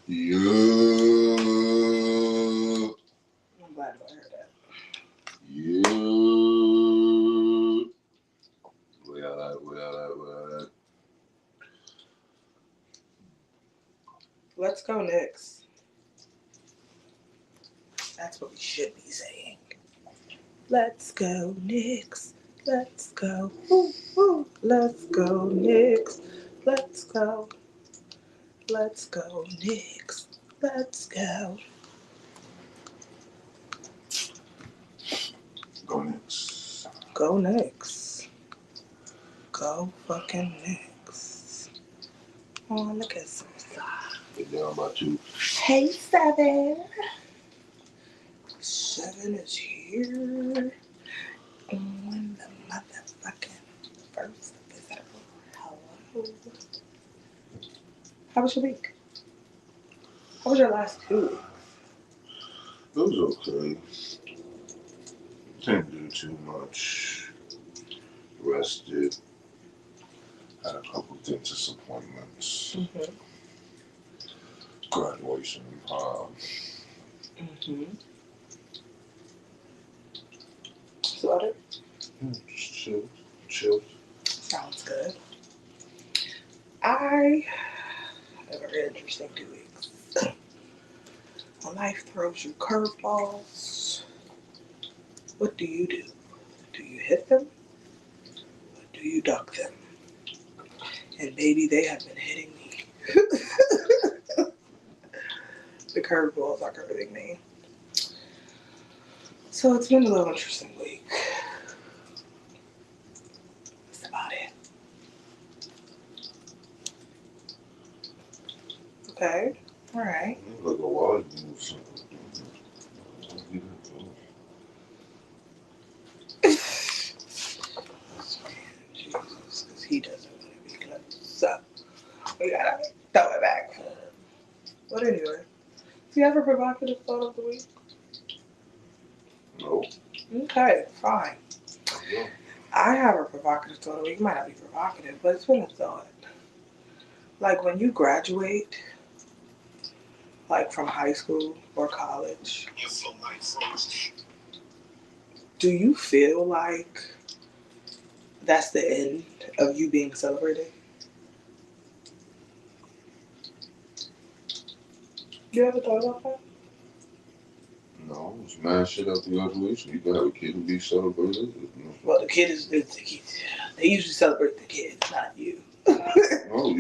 Yeah. I'm glad I heard that. Yeah. Where y'all at? Let's go Knicks. That's what we should be saying. Let's go Knicks. Let's go. Woo, woo. Let's go Knicks. Let's go. Let's go Knicks. Let's go. Go Knicks. Go Knicks. Go fucking Knicks. Oh, look at some stuff. They're down by 2. Hey, Seven. Seven is here on the motherfucking first episode. Hello. How was your week? How was your last 2 weeks? It was okay. Didn't do too much. Rested. Had a couple dentist appointments. Mm-hmm. Graduation. Mm-hmm. Slaughtered? Just chill. Sounds good. I have a very interesting 2 weeks. When life throws you curveballs, what do you do? Do you hit them? Or do you duck them? And baby, they have been hitting me. The curveballs are hurting me. So it's been a little interesting week. That's about it. Okay. All right. Like a while ago. Jesus, because he doesn't want to be close. So we gotta throw it back. But anyway, do you have a provocative thought of the week? No. Okay, fine. No. I have a provocative thought of the week. It might not be provocative, but it's been a thought. Like when you graduate, like from high school or college, do you feel like that's the end of you being celebrated? You ever thought about that? No, it's mad shit after graduation. You can have a kid and be celebrated. Well, the kid is the kid. They usually celebrate the kid, not you. No,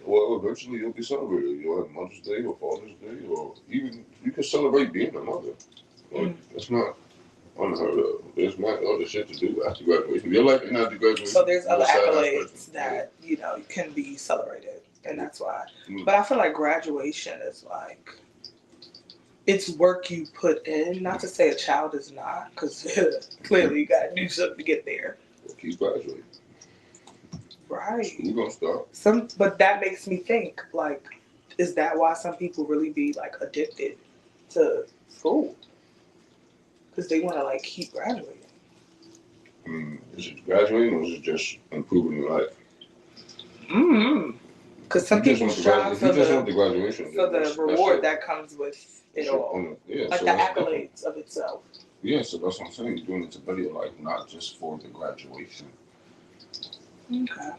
well, eventually you'll be celebrated. You'll have Mother's Day or Father's Day, or even you can celebrate being a mother. Like, it's not unheard of. There's not other shit to do after graduation. Your life ain't after graduation. So there's other accolades that you can be celebrated, and that's why. But I feel like graduation is like it's work you put in. Not to say a child is not, because clearly you got to do something to get there. Well, keep graduating. Right. School don't stop. But that makes me think, like, is that why some people really be like addicted to school? Because they want to like keep graduating. Is it graduating or is it just improving your life? Because some people strive for the reward that comes with it all. Like the accolades of itself. Yeah, so that's what I'm saying. You're doing it to better your life, not just for the graduation. Okay.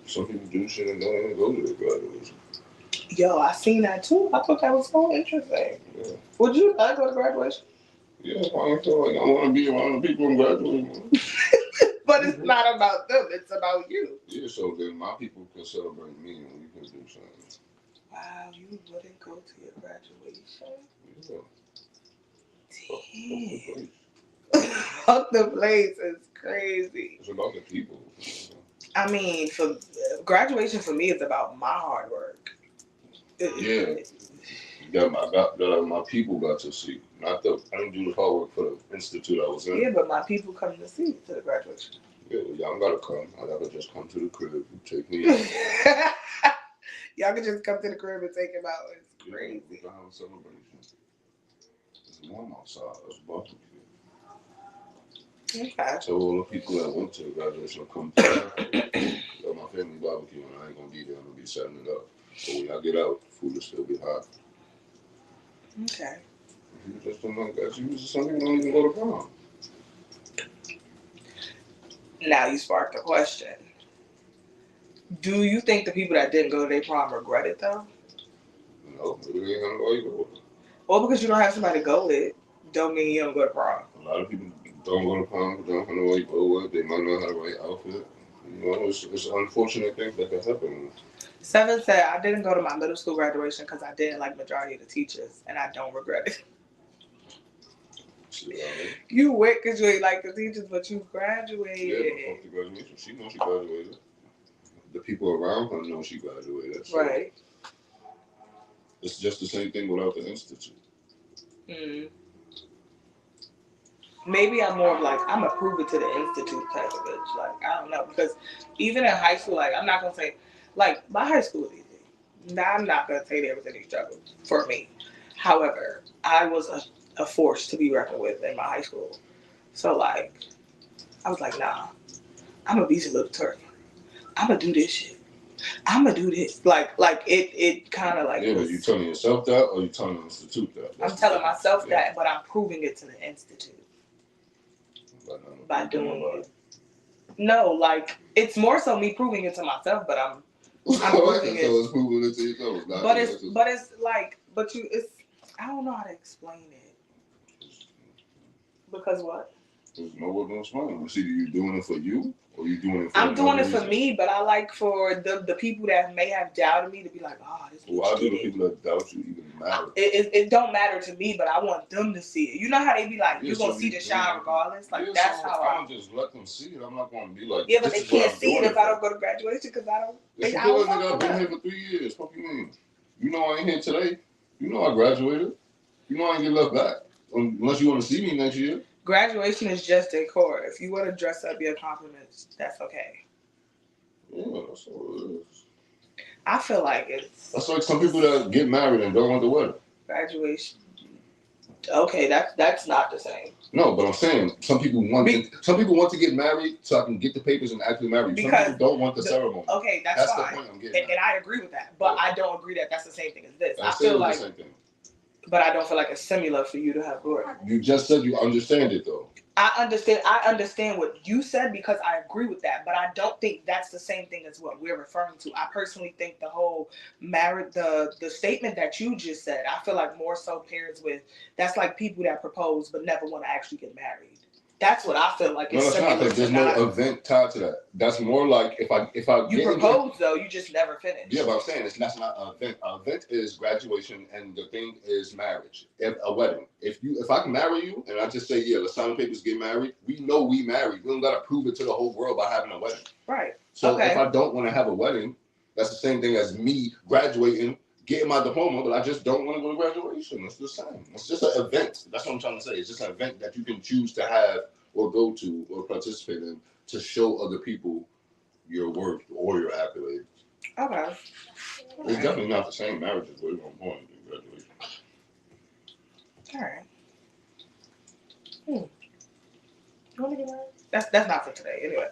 Some people do shit and don't even go to the graduation. Yo, I seen that too. I thought that was so interesting. Yeah. Would you not go to graduation? Yeah, I feel like I want to be around the people I'm graduating. But it's not about them. It's about you. Yeah, so then my people can celebrate me and we can do something. Wow, you wouldn't go to your graduation? Yeah. Damn. Fuck the place is crazy. It's about the people. I mean, for graduation for me, it's about my hard work. Yeah. That my people got to see. I didn't do the hard work for the institute I was in. Yeah, but my people come to see to the graduation. Yeah, well, y'all gotta come. I gotta just come to the crib and take me out. Y'all can just come to the crib and take him out. It's crazy. We can have a celebration. It's warm outside. It's barbecue. Okay. Tell all the people that went to the graduation to come to my family barbecue, and I ain't gonna be there. I'm gonna be setting it up. But when y'all get out, food will still be hot. Okay. You just don't like that. You just some people don't even go to prom. Now you sparked a question. Do you think the people that didn't go to their prom regret it though? No, maybe they ain't gonna go either. Well, because you don't have somebody to go with, don't mean you don't go to prom. A lot of people don't go to prom, don't know what you go with. They might not have the right outfit. You know, it's unfortunate things that can happen. Seven said, I didn't go to my middle school graduation because I didn't like majority of the teachers, and I don't regret it. You went because you ain't like the teachers, but you graduated. Yeah, but fuck the graduation. She knows she graduated. The people around her know she graduated. So right. it's just the same thing without the institute. Mm. Maybe I'm more of like, I'm a prove it to the institute type of bitch. Like, I don't know. Because even in high school, like, I'm not going to say, like, my high school was easy. Now, I'm not going to say there was any struggle for me. However, I was a force to be reckoned with in my high school. So, like, I was like, nah, I'm going to be a little turkey. I'm going to do this shit. I'm going to do this. Like it kind of like. Yeah, but you telling yourself that or you telling the institute that? I'm telling myself that, but I'm proving it to the institute. By doing it. No, like it's more so me proving it to myself, but I'm proving it. So it's proving it to yourself. But it's like it's I don't know how to explain it. Because what? There's no way to explain. It's either you doing it for you or you doing it for I'm doing it for me, but I like for the people that may have doubted me to be like, oh, this bitch. Why do the people that doubt you even matter? It don't matter to me, but I want them to see it. You know how they be like, you're gonna see the shine regardless. Like that's how I'm just let them see it. I'm not gonna be like, yeah, but they can't see it if I don't go to graduation because I don't. It's a good nigga. I've been here for 3 years. What you mean? You know I ain't here today. You know I graduated. You know I ain't get left back unless you want to see me next year. Graduation is just decor. If you want to dress up your compliments, that's okay. Yeah, that's all it is. I feel like it's. That's like some people that get married and don't want the wedding. Graduation. Okay, that's not the same. No, but I'm saying some people want to get married so I can get the papers and actually marry. Some people don't want the ceremony. Okay, that's fine. The point I'm getting and I agree with that, but I don't agree that that's the same thing as this. I feel like the same thing. But I don't feel like it's similar for you to have glory. You just said you understand it though. I understand what you said because I agree with that, but I don't think that's the same thing as what we're referring to. I personally think the whole the statement that you just said, I feel like more so pairs with that's like people that propose but never want to actually get married. That's what I feel like. No, it's not because there's no event tied to that. That's more like if I you propose though, you just never finish. Yeah, but I'm saying that's not an event. An event is graduation, and the thing is marriage. A wedding. If I can marry you, and I just say yeah, let's sign the papers, get married. We know we married. We don't gotta prove it to the whole world by having a wedding. Right. So if I don't want to have a wedding, that's the same thing as me graduating, getting my diploma, but I just don't want to go to graduation. It's the same. It's just an event. That's what I'm trying to say. It's just an event that you can choose to have or go to or participate in to show other people your worth or your accolades. Okay. It's definitely not the same marriage as we're going to graduation. All right. You want to get married? That's not for today. Anyway.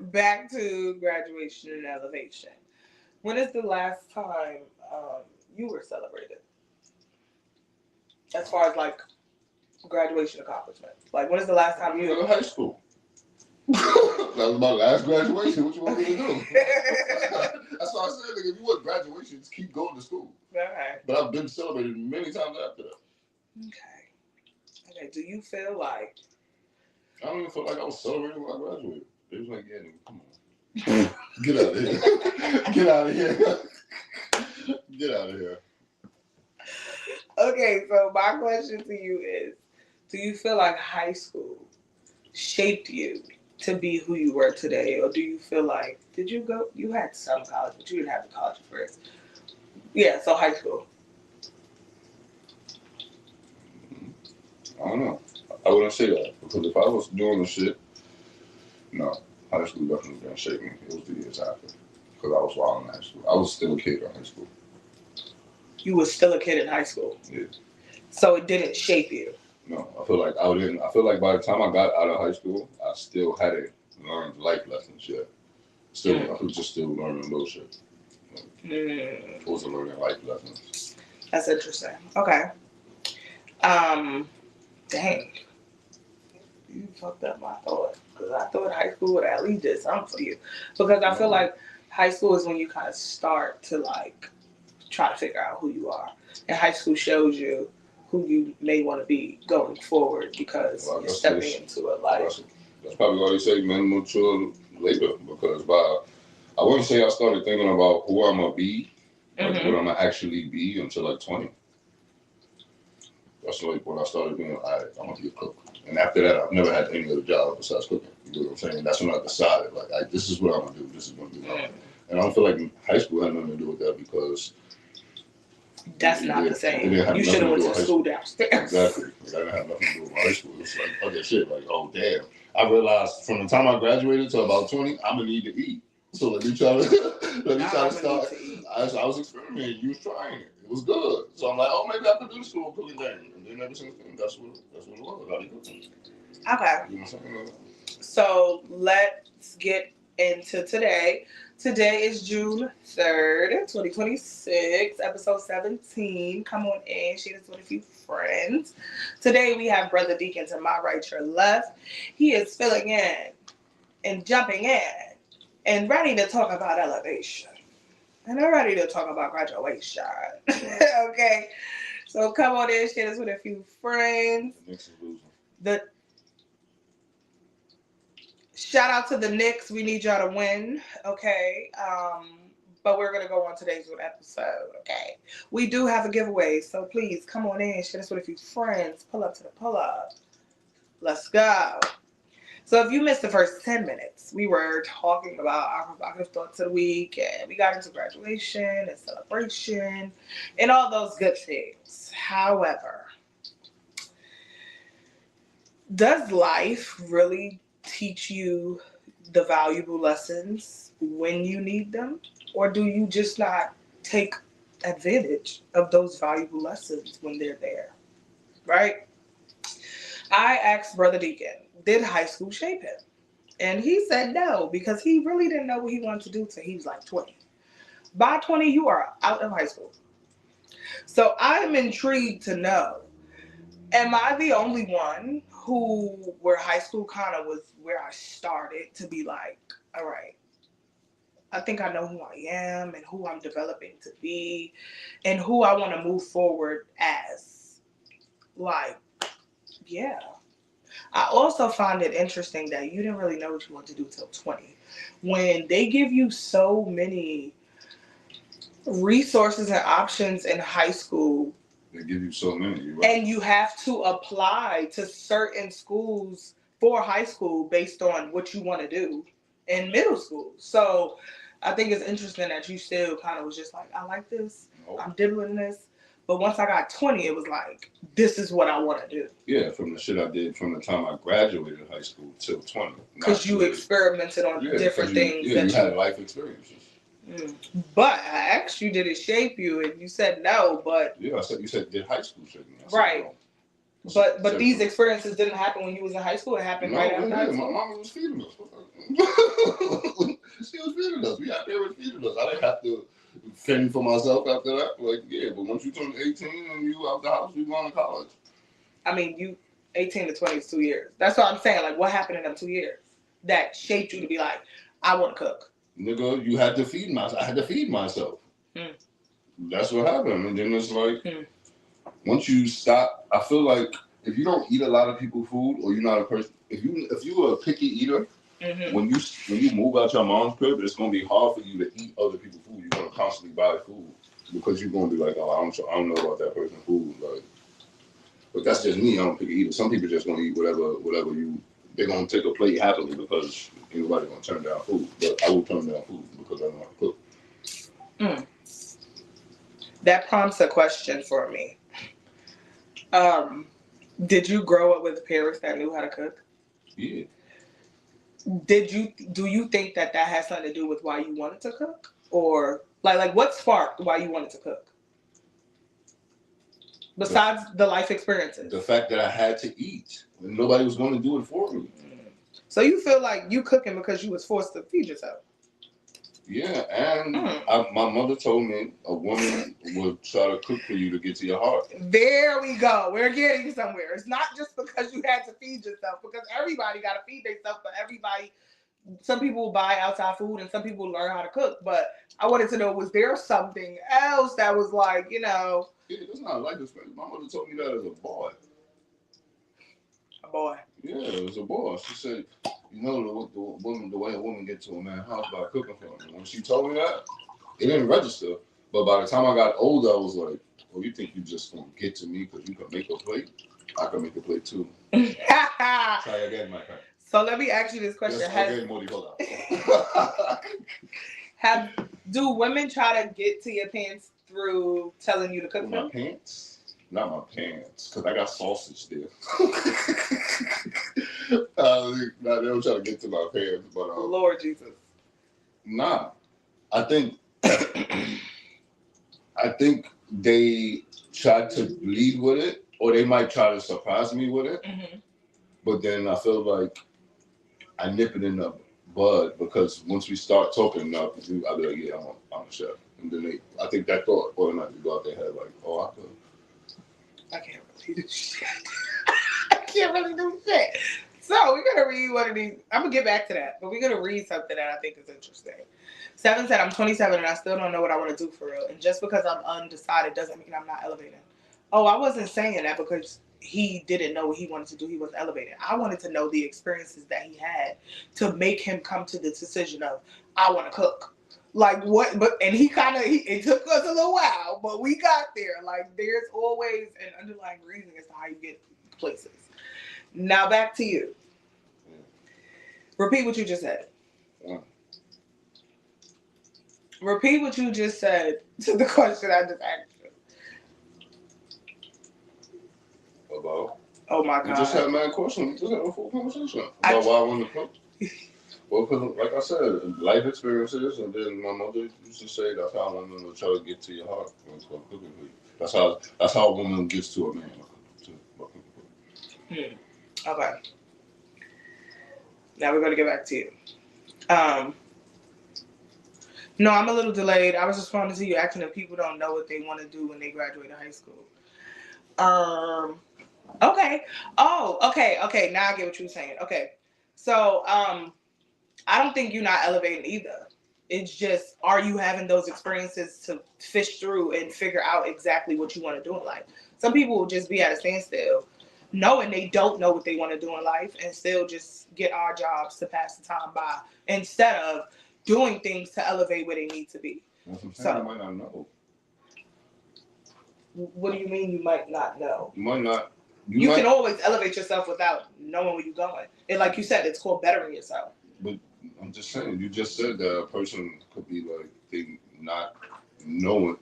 Back to graduation and elevation. When is the last time you were celebrated? As far as like graduation accomplishments. Like when is the last time you were in high school? That was my last graduation. What you want me to do? That's why I said, like, if you want graduation, just keep going to school. Okay. But I've been celebrated many times after that. Okay. Do you feel like? I don't even feel like I was celebrating when I graduated. It was like, yeah, nigga, come on. Get out of here. Get out of here. Get out of here. Okay, so my question to you is, do you feel like high school shaped you to be who you were today? Or do you feel like, you had some college, but you didn't have the college first. Yeah, so high school. I don't know. I wouldn't say that. Because if I was doing the shit, no. High school definitely didn't shape me. It was the years after. Because I was wild in high school. I was still a kid in high school. You were still a kid in high school? Yeah. So it didn't shape you? No. I feel like by the time I got out of high school, I still hadn't learned life lessons yet. I was just still learning little shit. I wasn't learning life lessons. That's interesting. Okay. Dang. You fucked up my thought. Because I thought high school would at least did something for you. Because I feel like high school is when you kind of start to like try to figure out who you are. And high school shows you who you may want to be going forward because you're stepping into a life. That's probably why they say men mature later. Because I wouldn't say I started thinking about who I'm going to be, like what I'm going to actually be until like 20. That's like when I started being like, I'm going to be a cook. And after that, I've never had any other job besides cooking. You know what I'm saying? That's when I decided, like, this is what I'm going to do. This is going to be my life. And I don't feel like high school had nothing to do with that because that's not the same. You should have went to school downstairs. Exactly. Like, I didn't have nothing to do with my high school. It's like other shit. Like, oh damn. I realized from the time I graduated to about 20, I'm gonna need to eat. So let me try to start. I was experimenting. You was trying it. It was good. So I'm like, oh, maybe I could do the school cooking thing. And then ever since then, that's what it was. How you cooking? Okay. You know what I'm saying? So let's get into today. Today is June 3rd, 2026, episode 17. Come on in, share this with a few friends. Today we have Brother Deacon to my right, your left. He is filling in and jumping in and ready to talk about elevation. And I'm ready to talk about graduation. Okay? So come on in, share this with a few friends. Shout out to the Knicks. We need y'all to win, okay? But we're going to go on today's episode, okay? We do have a giveaway, so please come on in, share this with a few friends. Pull up to the pull-up. Let's go. So if you missed the first 10 minutes, we were talking about our provocative thoughts of the week, and we got into graduation and celebration and all those good things. However, does life really teach you the valuable lessons when you need them, or do you just not take advantage of those valuable lessons when they're there, right? I asked Brother Deacon, did high school shape him? And he said no, because he really didn't know what he wanted to do till he was like 20. By 20, you are out of high school. So I'm intrigued to know, am I the only one where high school kind of was where I started to be like, all right, I think I know who I am and who I'm developing to be and who I want to move forward as. Like, yeah. I also find it interesting that you didn't really know what you want to do till 20. When they give you so many resources and options in high school, they give you so many. Right? And you have to apply to certain schools for high school based on what you want to do in middle school. So I think it's interesting that you still kind of was just like, I like this. Nope. I'm diddling this. But once I got 20, it was like, this is what I want to do. Yeah, from the shit I did from the time I graduated high school till 20. Because you experimented on different things. Yeah, you had life experiences. But I asked you, did it shape you? And you said no, but... Yeah, you said, did high school shape me? Right. No. But these experiences didn't happen when you was in high school. It happened right after high school. My mama was feeding us. She was feeding us. We had parents feeding us. I didn't have to fend for myself after that. Like, yeah, but once you turn 18 and you out the house, you going to college. I mean, 18 to 20 is 2 years. That's what I'm saying. Like, what happened in them 2 years that shaped you to be like, I want to cook? Nigga, you had to feed myself. I had to feed myself. That's what happened. And then it's like, once you stop, I feel like if you don't eat a lot of people's food, or you're not a person, if you are a picky eater, when you move out your mom's crib, it's gonna be hard for you to eat other people's food. You're gonna constantly buy food because you're gonna be like, oh, I don't know about that person's food. Like, but that's just me. I don't pick eater. Some people just gonna eat whatever they're gonna take a plate happily because anybody gonna turn down food. But I will turn down food because I know how to cook. That prompts a question for me. Did you grow up with parents that knew how to cook? Yeah. Do you think that has something to do with why you wanted to cook? Or like what sparked why you wanted to cook? Besides the life experiences. The fact that I had to eat. And nobody was going to do it for me. So you feel like you cooking because you was forced to feed yourself? Yeah, and my mother told me a woman will try to cook for you to get to your heart. There we go. We're getting somewhere. It's not just because you had to feed yourself, because everybody got to feed themselves, but everybody, some people buy outside food and some people learn how to cook. But I wanted to know, was there something else that was like, you know? Yeah, it's not like this. My mother told me that as a boy. A boy. Yeah, it was a boy. She said, you know, the way a woman gets to a man's house by cooking for him. When she told me that, it didn't register. But by the time I got older, I was like, well, you think you just gonna get to me because you can make a plate? I can make a plate too. Try again, my friend. So let me ask you this question: Do women try to get to your pants through telling you to cook for them? My pants? Not my pants, because I got sausage there. Nah, they don't try to get to my pants, but Lord Jesus. Nah, I think they try to lead with it, or they might try to surprise me with it. Mm-hmm. But then I feel like I nip it in the bud, because once we start talking enough, I'll be like, yeah, I'm a chef. And then I think that thought automatically go out their head like, oh, I could. I can't really do shit. I can't really do shit. So we're going to read one of these. I'm going to get back to that, but we're going to read something that I think is interesting. 7 said, I'm 27 and I still don't know what I want to do for real. And just because I'm undecided doesn't mean I'm not elevating. Oh, I wasn't saying that because he didn't know what he wanted to do. He was elevating. I wanted to know the experiences that he had to make him come to the decision of, I want to cook. Like what, but, and it took us a little while, but we got there. Like there's always an underlying reason as to how you get places. Now back to you. Repeat what you just said. Repeat what you just said to the question I just asked you. About? Oh my God. We just had my question. We just had a full conversation about why I want to cook. Well, because like I said, life experiences, and then my mother used to say that's how women will try to get to your heart when it's cooking for you. That's how a woman gets to a man. Okay. Now we're going to get back to you. No, I'm a little delayed. I was responding to you asking if people don't know what they want to do when they graduate high school. Okay. Oh, okay. Now I get what you're saying. Okay. So, I don't think you're not elevating either. It's just, are you having those experiences to fish through and figure out exactly what you want to do in life? Some people will just be at a standstill, knowing they don't know what they want to do in life, and still just get odd jobs to pass the time by instead of doing things to elevate where they need to be. That's what I'm saying. You might not know. What do you mean you might not know? You might not. You can always elevate yourself without knowing where you're going. And like you said, it's called bettering yourself. But I'm just saying, you just said that a person could be like, they not knowing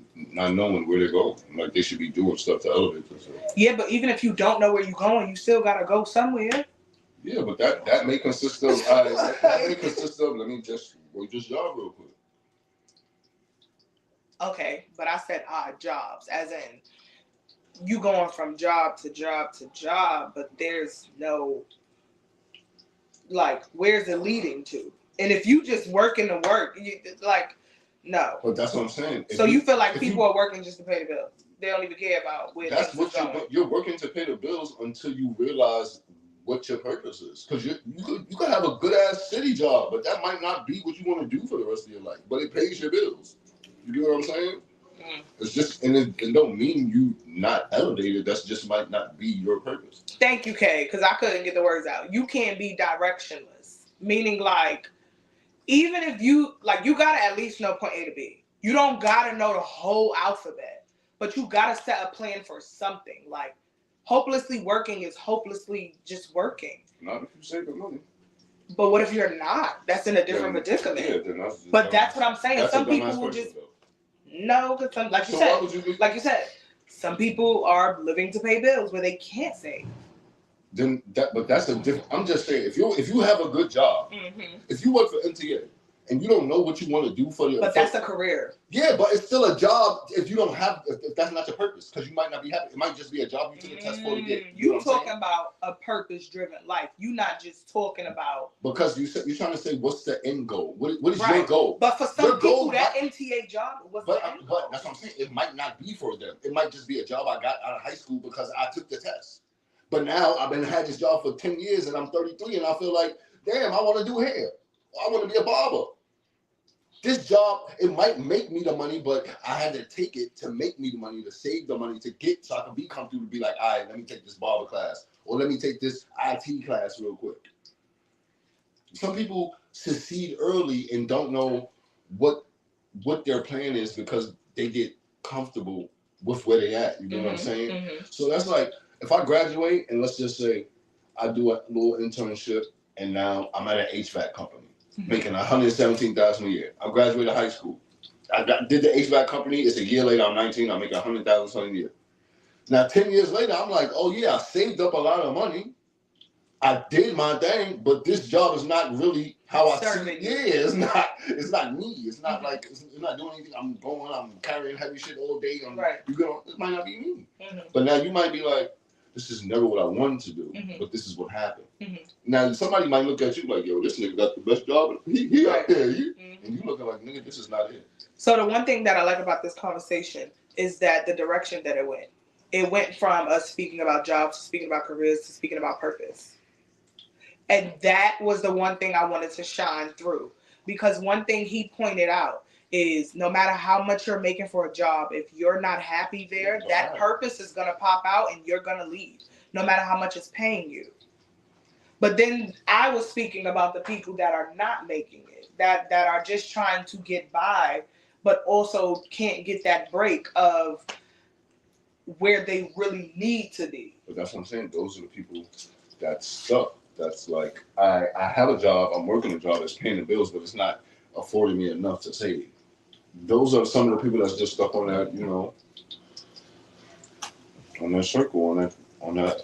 where they're going. Like they should be doing stuff to elevate themselves. Yeah, but even if you don't know where you're going, you still gotta go somewhere. Yeah, but that may consist of let me just work this job real quick. Okay, but I said odd jobs, as in you going from job to job to job, but there's no, like, where's it leading to? And if you just working to work, no. But that's what I'm saying. So you feel like people are working just to pay the bills? They don't even care about where that's what you're working to pay the bills until you realize what your purpose is. Because you could have a good ass city job, but that might not be what you want to do for the rest of your life. But it pays your bills. You get what I'm saying? Mm. It's just, and it don't mean you not elevated. That's just might not be your purpose. Thank you, Kay, because I couldn't get the words out. You can't be directionless, meaning like, even if you gotta at least know point A to B. You don't gotta know the whole alphabet, but you gotta set a plan for something. Like, hopelessly working is hopelessly just working. Not if you save the money. But what if you're not? That's in a different predicament. Yeah, then that's what I'm saying. Some people will just because like you said, some people are living to pay bills where they can't save. But that's a different. I'm just saying, if you have a good job, mm-hmm. if you work for NTA and you don't know what you want to do for your. But that's a career. Yeah, but it's still a job if you don't have if that's not your purpose, because you might not be happy. It might just be a job you took a test for to get. You talking about a purpose-driven life. You not just talking about because you're trying to say what's the end goal? What is your goal? But for some people, that MTA job was the end goal. But that's what I'm saying. It might not be for them. It might just be a job I got out of high school because I took the test. But now I've had this job for 10 years and I'm 33 and I feel like, damn, I want to do hair. I want to be a barber. This job, it might make me the money, but I had to take it to make me the money, to save the money, to get so I can be comfortable to be like, all right, let me take this barber class or let me take this IT class real quick. Some people succeed early and don't know what their plan is because they get comfortable with where they at. You know what I'm saying? So that's like, if I graduate and let's just say I do a little internship and now I'm at an HVAC company making $117,000 a year. I graduated high school. Did the HVAC company. It's a year later. I'm 19. I make $100,000 a year. Now 10 years later, I'm like, oh yeah, I saved up a lot of money. I did my thing, but this job is not really how I see it. Yeah, it's not me. It's not like it's not doing anything. I'm carrying heavy shit all day. This might not be me. But now you might be like, this is never what I wanted to do, but this is what happened. Now somebody might look at you like, yo, this nigga got the best job. He out there, and you looking like, nigga, this is not it. So the one thing that I like about this conversation is that the direction that it went from us speaking about jobs to speaking about careers to speaking about purpose. And that was the one thing I wanted to shine through. Because one thing he pointed out is no matter how much you're making for a job, if you're not happy there, that purpose is going to pop out and you're going to leave, no matter how much it's paying you. But then I was speaking about the people that are not making it, that are just trying to get by, but also can't get that break of where they really need to be. But that's what I'm saying. Those are the people that suck. That's like, I have a job, I'm working a job that's paying the bills, but it's not affording me enough to save. Those are some of the people that's just stuck on that, on that circle, on that, I don't know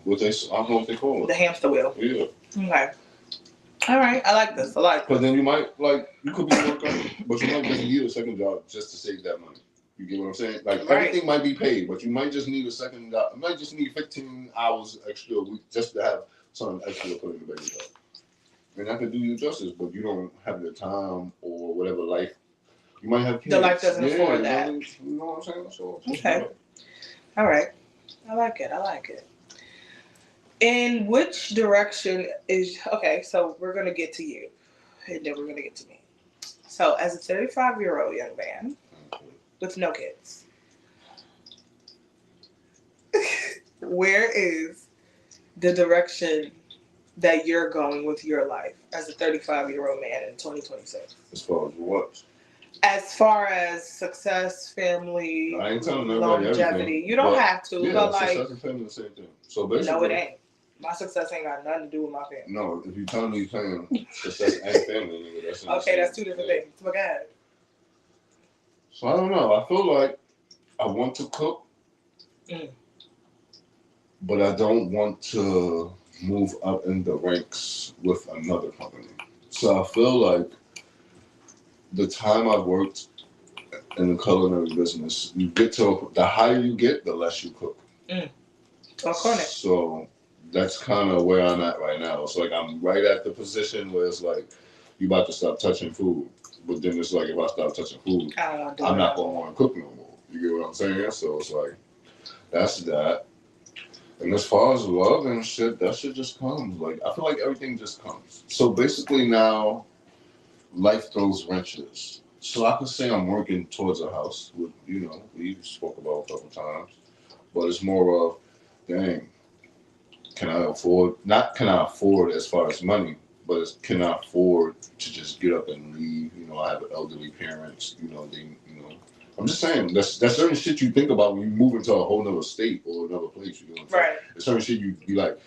what they call it. The hamster wheel. Yeah. Okay. All right, I like this. But then you might, you could be working, but you might just need a second job just to save that money. You get what I'm saying? Everything might be paid, but you might just need a second job. You might just need 15 hours extra a week just to have something extra to put in the baby job. And that could do you justice, but you don't have the time or whatever life. You might have kids. The life doesn't afford that. You know what I'm saying? So, okay. All right. I like it. In which direction is... Okay, so we're going to get to you. And then we're going to get to me. So, as a 35-year-old young man with no kids, where is the direction that you're going with your life as a 35-year-old man in 2026? As far as what? As far as success, family, I ain't telling longevity. Everything, you don't have to. Yeah, but success and family the same thing. So basically, no, it ain't. My success ain't got nothing to do with my family. No, if you're telling me you're saying success and family, nigga, that's okay, that's two different things. But go ahead. So I don't know. I feel like I want to cook, but I don't want to move up in the ranks with another company. So I feel like the time I've worked in the culinary business, you get to the higher you get, the less you cook. So that's kind of where I'm at right now. It's like I'm right at the position where it's like you about to stop touching food, but then it's like if I stop touching food, I'm not gonna want to cook no more. You get what I'm saying? So it's like that's that. And as far as love and shit, that shit just comes. Like I feel like everything just comes. So basically now, life throws wrenches. So I could say I'm working towards a house, with, we spoke about a couple times, but it's more of, dang, not can I afford as far as money, but can I afford to just get up and leave? I have elderly parents, I'm just saying, that's certain shit you think about when you move into a whole nother state or another place, Right. There's certain shit you be like,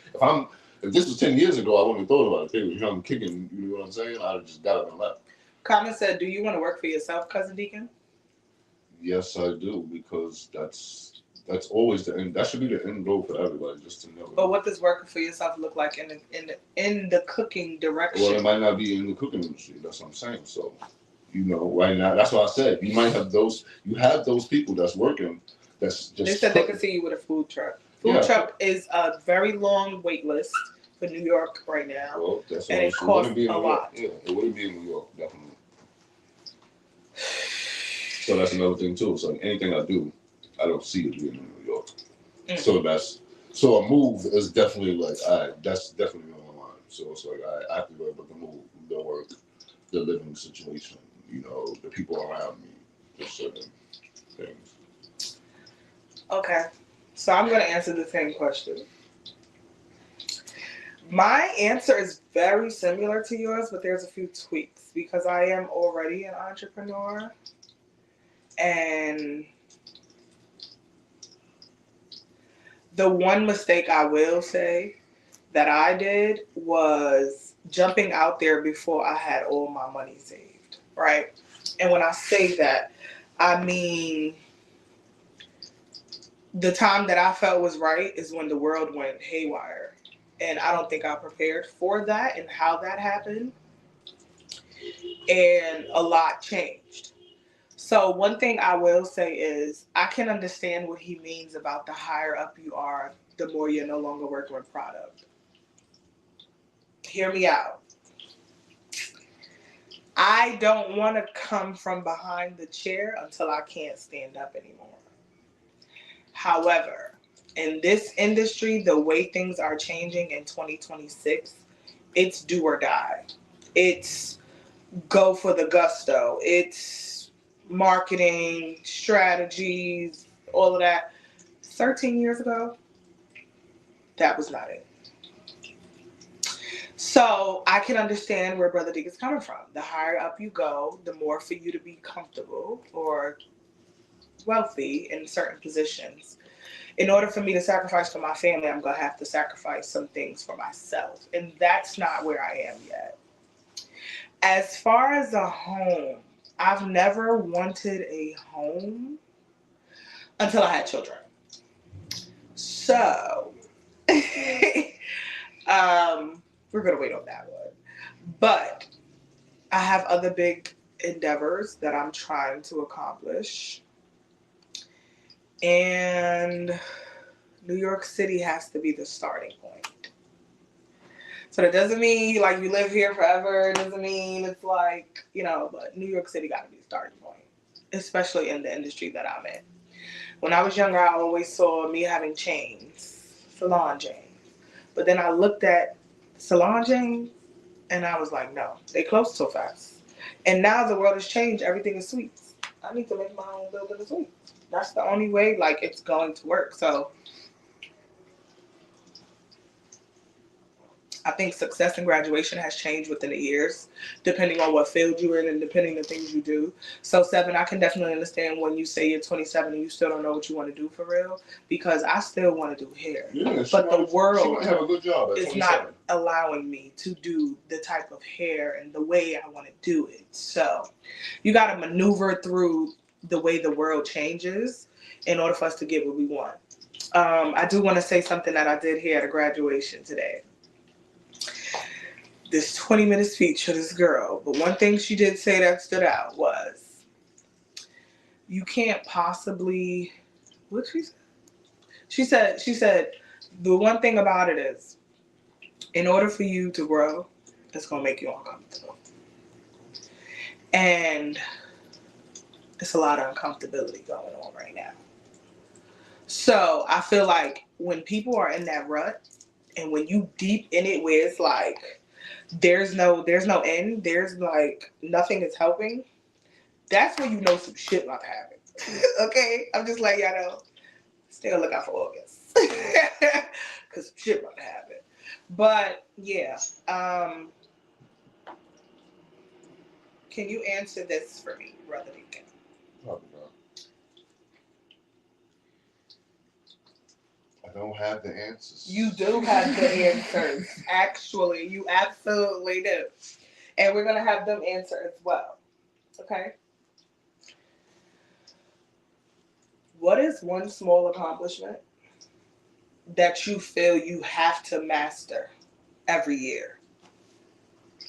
if this was 10 years ago, I wouldn't have thought about it. I'm kicking, you know what I'm saying? I'd have just got up and left. Comment said, do you want to work for yourself, Cousin Deacon? Yes, I do, because That's always the end. That should be the end goal for everybody, just to know. But what does working for yourself look like in the cooking direction? Well, it might not be in the cooking industry. That's what I'm saying. So, right now, that's what I said. You might have those. You have those people that's working. That's just. They said they could see you with a food truck. Food truck is a very long wait list for New York right now. Well, that's and it costs a lot. Yeah, it wouldn't be in New York, definitely. So that's another thing too. So anything I do, I don't see it being in New York. So a move is definitely like, that's definitely on my mind. So it's like I have to go with the move, the work, the living situation, the people around me, just certain things. Okay, so I'm going to answer the same question. My answer is very similar to yours, but there's a few tweaks because I am already an entrepreneur. And the one mistake I will say that I did was jumping out there before I had all my money saved, right? And when I say that, I mean the time that I felt was right is when the world went haywire. And I don't think I prepared for that and how that happened. And a lot changed. So one thing I will say is I can understand what he means about the higher up you are, the more you're no longer working with product. Hear me out. I don't want to come from behind the chair until I can't stand up anymore. However, in this industry, the way things are changing in 2026, it's do or die. It's go for the gusto. It's marketing, strategies, all of that. 13 years ago, that was not it. So I can understand where Brother Dick is coming from. The higher up you go, the more for you to be comfortable or wealthy in certain positions. In order for me to sacrifice for my family, I'm going to have to sacrifice some things for myself. And that's not where I am yet. As far as a home, I've never wanted a home until I had children. So, we're going to wait on that one. But I have other big endeavors that I'm trying to accomplish. And New York City has to be the starting point. So that doesn't mean like you live here forever. It doesn't mean it's like, but New York City got to be the starting point, especially in the industry that I'm in. When I was younger, I always saw me having chains, salon chains. But then I looked at salon chains and I was like, no, they close so fast. And now the world has changed. Everything is sweets. I need to make my own building of sweets. That's the only way it's going to work. So I think success and graduation has changed within the years, depending on what field you're in and depending on the things you do. So, Seven, I can definitely understand when you say you're 27 and you still don't know what you want to do for real, because I still want to do hair. Yeah, but the world have a good job is not allowing me to do the type of hair and the way I want to do it. So, you got to maneuver through the way the world changes in order for us to get what we want. I do want to say something that I did here at a graduation today. This 20-minute speech for this girl. But one thing she did say that stood out was, you can't possibly, what she said? She said, the one thing about it is, in order for you to grow, it's going to make you uncomfortable. And it's a lot of uncomfortability going on right now. So I feel like when people are in that rut, and when you deep in it where it's like, there's no end, there's like nothing is helping, that's when you know some shit about to happen. Okay? I'm just like, y'all know, stay on the lookout for August. Because some shit about to happen. But yeah, can you answer this for me, Brother Deacon? Probably not. I don't have the answers. You do have the answers. Actually, you absolutely do. And we're going to have them answer as well. Okay? What is one small accomplishment that you feel you have to master every year?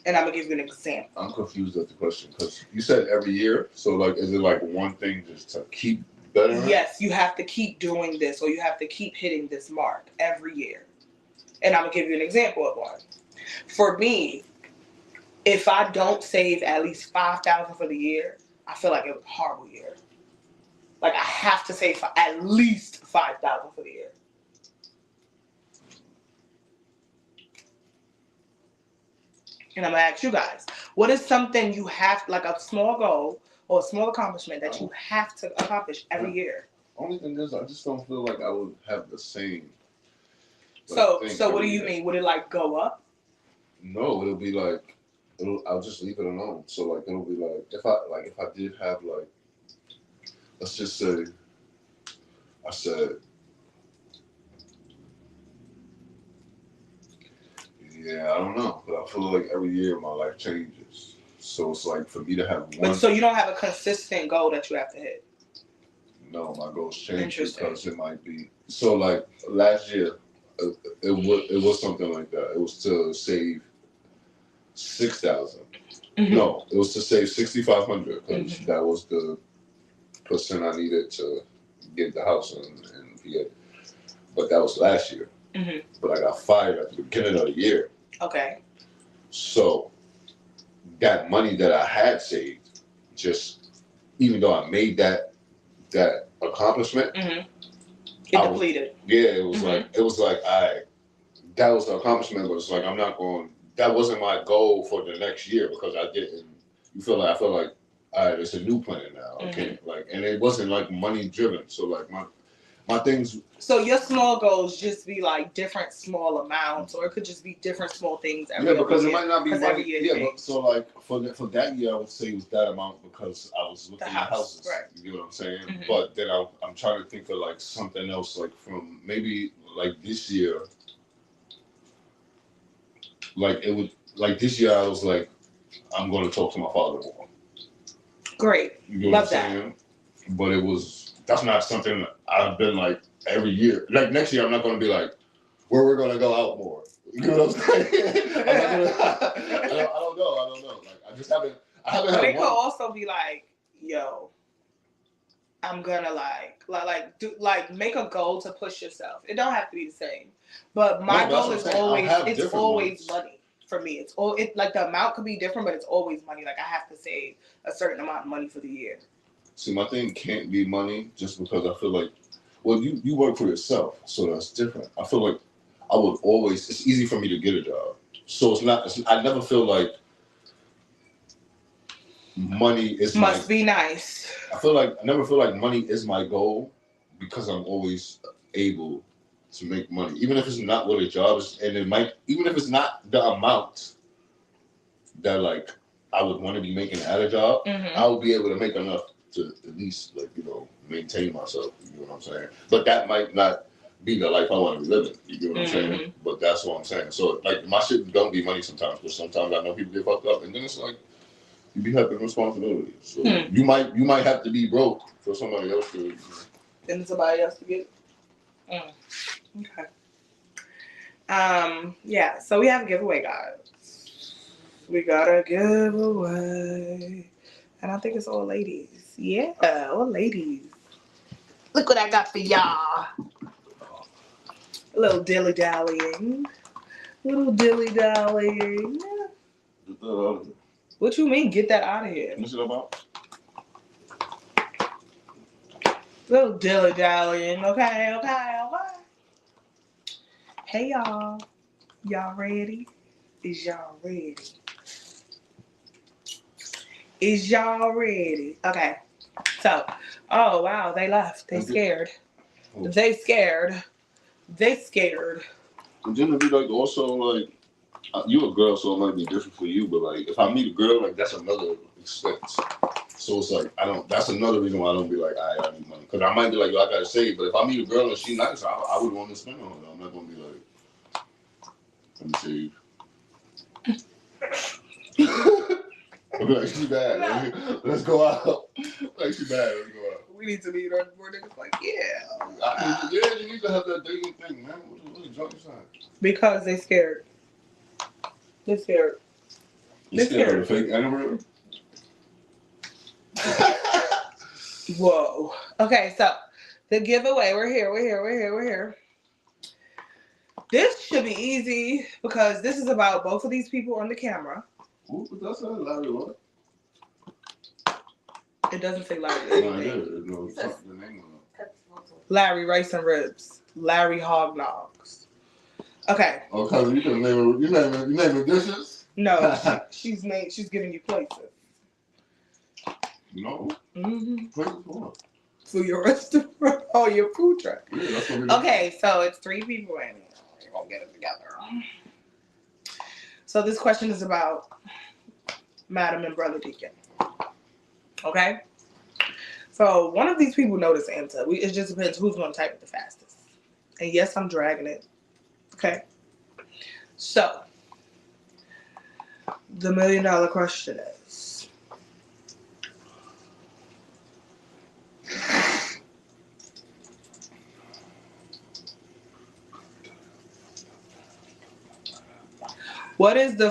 And I'm gonna give you an example. I'm confused at the question because you said every year. So like, is it like one thing just to keep bettering? Yes, you have to keep doing this, or you have to keep hitting this mark every year. And I'm gonna give you an example of one. For me, if I don't save at least $5,000 for the year, I feel like it was a horrible year. Like I have to save at least $5,000 for the year. And I'm gonna ask you guys, what is something you have, like a small goal or a small accomplishment that you have to accomplish every year? Only thing is, I just don't feel like I would have the same. So what do you mean? Would it like go up? No, it'll be like, I'll just leave it alone. So like, it'll be like, if I did have like, let's just say, I said, yeah, I don't know, but I feel like every year my life changes. So it's like for me to have one. But so you don't have a consistent goal that you have to hit? No, my goals change because it might be. So like last year, it was something like that. It was to save 6,000. Mm-hmm. No, it was to save 6,500 because that was the percent I needed to get the house and PA. But that was last year. Mm-hmm. But I got fired at the beginning of the year. Okay. So that money that I had saved, just even though I made that accomplishment, it depleted. It was like that was the accomplishment, but it's like I'm not going. That wasn't my goal for the next year because I didn't. I feel like all right, it's a new plan now. Okay, and it wasn't like money driven. So like my things. So your small goals just be like different small amounts, or it could just be different small things every year. Because it might not be money. Yeah, but so like for that year, I would say it was that amount because I was looking at houses. Right. You know what I'm saying? Mm-hmm. But then I'm trying to think of like something else, like from maybe like this year. Like it would like this year, I was like, I'm going to talk to my father more. Great. You know Love what I'm saying? But that's not something I've been like every year. Like next year, I'm not going to be like, where we're going to go out more. You know what I'm saying? I don't know. Like I haven't but had it could also be like, yo, I'm gonna make a goal to push yourself. It don't have to be the same. But my goal is always money for me. Like the amount could be different, but it's always money. Like I have to save a certain amount of money for the year. See, my thing can't be money just because I feel like, well, you work for yourself, so that's different. I feel like it's easy for me to get a job. So I never feel like money is must be nice. I never feel like money is my goal because I'm always able to make money, even if it's not what a job is, and even if it's not the amount that like I would want to be making at a job, I would be able to make enough to at least maintain myself. You know what I'm saying? But that might not be the life I want to be living. You know what I'm saying? But that's what I'm saying. So like my shit don't be money sometimes, but sometimes I know people get fucked up, and then it's like you be having responsibilities. So you might have to be broke for somebody else to. Then somebody else to get. Okay. Yeah. So we have a giveaway, guys. We got a giveaway, and I think it's all ladies. Yeah, all ladies. Look what I got for y'all. A little dilly dallying. What you mean? Get that out of here. What's it about? Little dilly dallying. Okay. Hey y'all. Y'all ready? Is y'all ready? Okay. So, oh wow, they left. They scared. They scared. And then it'd be like also like you a girl, so it might be different for you. But like if I meet a girl, like that's another expense. So it's like that's another reason why I don't be like I need money because I might be like yo I gotta save. But if I meet a girl and she nice, I would want to spend on her. I'm not gonna be like let me save. Like she bad. No. Let's go out. Like she bad. Let's go out. We need to meet her more niggas like, Yeah, you need to have that dating thing, man. What the junk is that? because they scared. They're scared. You scared of the fake animal? Whoa. Okay, so the giveaway. We're here. This should be easy because this is about both of these people on the camera. Ooh, that's not Larry what? It doesn't say Larry. No, I did. No, it's not the name of it. Larry Rice and Ribs. Larry Hog Nogs. Okay. Oh, cousin, you can name it dishes? No, she's giving you places. No. Mm-hmm. Places for what? For your restaurant or your food truck. Yeah, that's what Okay, so it's 3 people in here. We're gonna get it together. So this question is about Madam and Brother Deacon. Okay? So one of these people know this answer. It just depends who's gonna type it the fastest. And yes, I'm dragging it. Okay? So the $1 million question is, what is the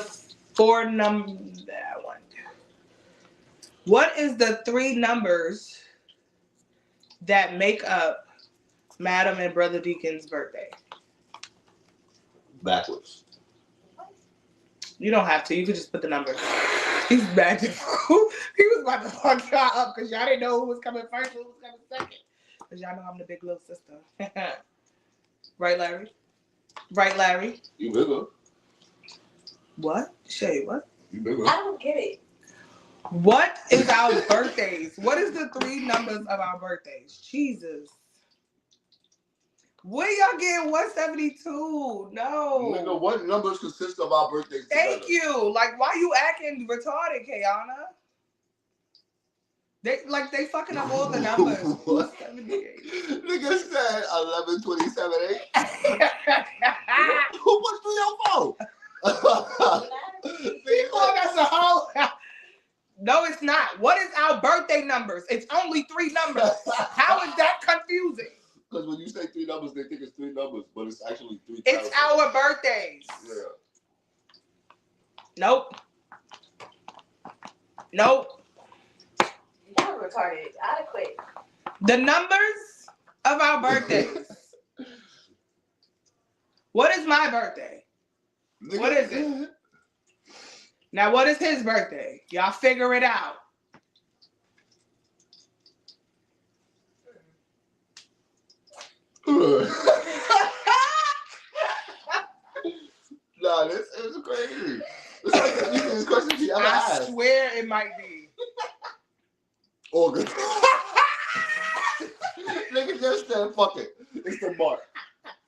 What is the 3 numbers that make up Madam and Brother Deacon's birthday? Backwards. You don't have to. You could just put the numbers. He's mad. He was about to fuck y'all up because y'all didn't know who was coming first, who was coming second. Because y'all know I'm the big little sister. Right, Larry? Right, Larry? You bigger. What? Shay, what? You bigger. I don't get it. What is our birthdays? What is the 3 numbers of our birthdays? Jesus. Where y'all getting 172? No. Nigga, what numbers consist of our birthdays Thank together? you. Like, why you acting retarded, Kayana? They fucking up all the numbers. What? 78. Nigga said 11, 27, 8. Who wants 304? That's a whole... No, it's not. What is our birthday numbers? It's only 3 numbers. How is that confusing? Because when you say 3 numbers, they think it's 3 numbers, but it's actually 3. It's our birthdays. Yeah. Nope. Y'all retarded. I'd quit. The numbers of our birthdays. What is my birthday? Nigga, What is it? Now, what is his birthday? Y'all figure it out. Nah, this is crazy. It's like the easiest question she ever I asked. swear it might be. August. Nigga just said, fuck it. It's the mark.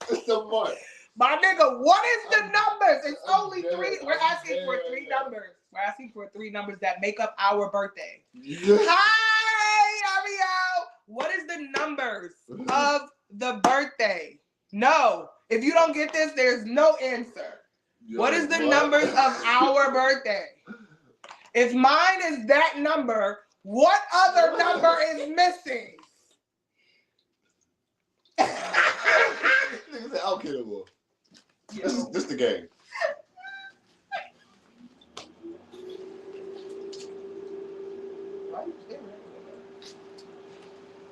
It's the mark. My nigga, what is the numbers? It's only 3. We're asking for 3 numbers. We're asking for 3 numbers that make up our birthday. Yeah. Hi, Ariel. What is the numbers of the birthday? No. If you don't get this, there's no answer. Yo, what is the numbers of our birthday? If mine is that number, what other number is missing? Nigga said, I'll kill him more. This the game.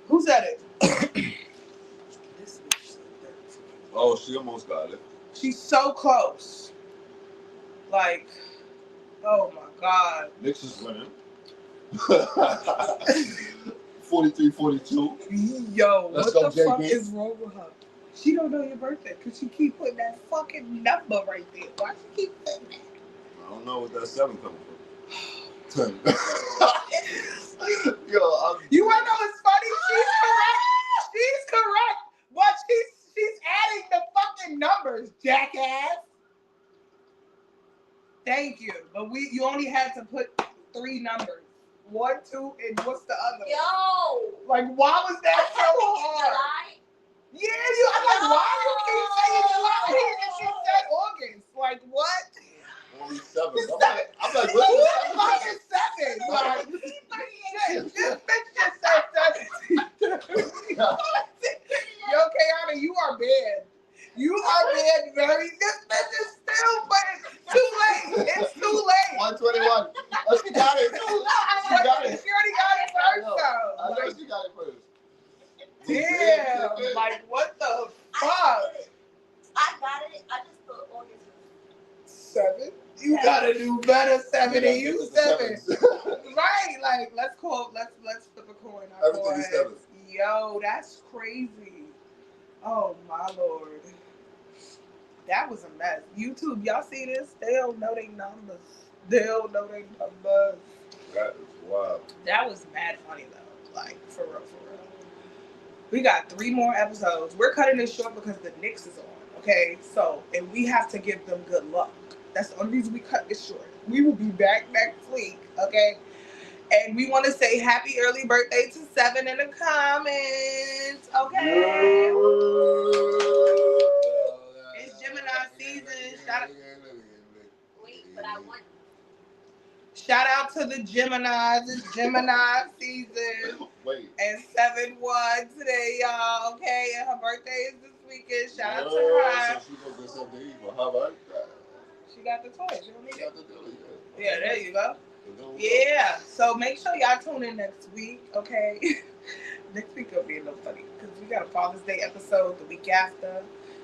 Who said it? Oh, she almost got it. She's so close. Like, oh my God. Nix is winning. 43-42. Yo, Let's what go, the fuck JB. is wrong with her? She don't know your birthday because she keep putting that fucking number right there. Why she keep putting that? I don't know what that 7 coming from. 10. Yo, You wanna know what's funny? She's correct. But she's adding the fucking numbers, jackass. Thank you. But you only had to put 3 numbers. 1, 2, and what's the other? Yo. Like, why was that so hard? Yeah, I'm like, why you keep saying July? And she said August. Like, what? only 7. It's I'm like, Who what's the the fuck 7? is 7, you are bad. You are bad very. This bitch is still, but it's too late. It's too late. 121. Oh, she got it. She got it. She already got it first, though. I know Like, she got it first. damn. Like, what the fuck? I got it. I just put August. 7? You gotta do better, 7, and you 7. Right, like let's flip a coin. Everything is 7. Yo, that's crazy. Oh my lord. That was a mess. YouTube, y'all see this? They don't know they numbers. They don't know they numbers. That is wild. That was mad funny though. Like for real, for real. We got 3 more episodes. We're cutting this short because the Knicks is on. Okay, so and we have to give them good luck. That's the only reason we cut this short. We will be back next week. Okay. And we want to say happy early birthday to 7 in the comments. Okay. It's Gemini season. Wait, but I want. Shout out to the Geminis. It's Gemini season. Wait. And 7 won today, y'all. Okay. And her birthday is this weekend. Shout out to her. So she gonna get something to eat for her birthday. She got the toy. She don't need She it. got the deal, Yeah, there you go. Yeah, so make sure y'all tune in next week, okay? Next week will be a little funny because we got a Father's Day episode the week after,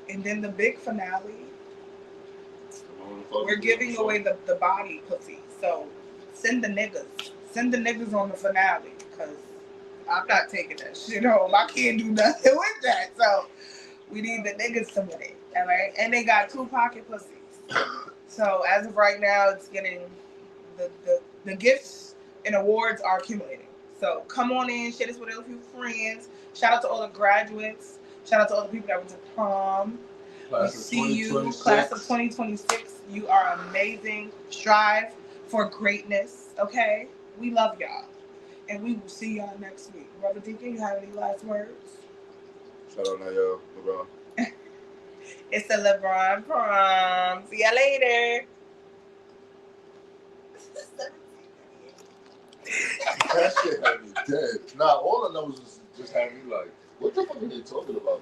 and then the big finale. We're giving away the body pussy, so send the niggas on the finale because I'm not taking that shit home. I can't do nothing with that, so we need the niggas to win it, all right? And they got 2 pocket pussies. So as of right now, it's getting the gifts and awards are accumulating. So come on in, share this with a few friends. Shout out to all the graduates. Shout out to all the people that went to prom. We see you, class of 2026. You are amazing. Strive for greatness. Okay, we love y'all, and we will see y'all next week. Brother Deacon, you have any last words? Shout out now, LeBron. It's the LeBron prom. See ya later. That shit had me dead. Nah, all the numbers just had me like, what the fuck are they talking about?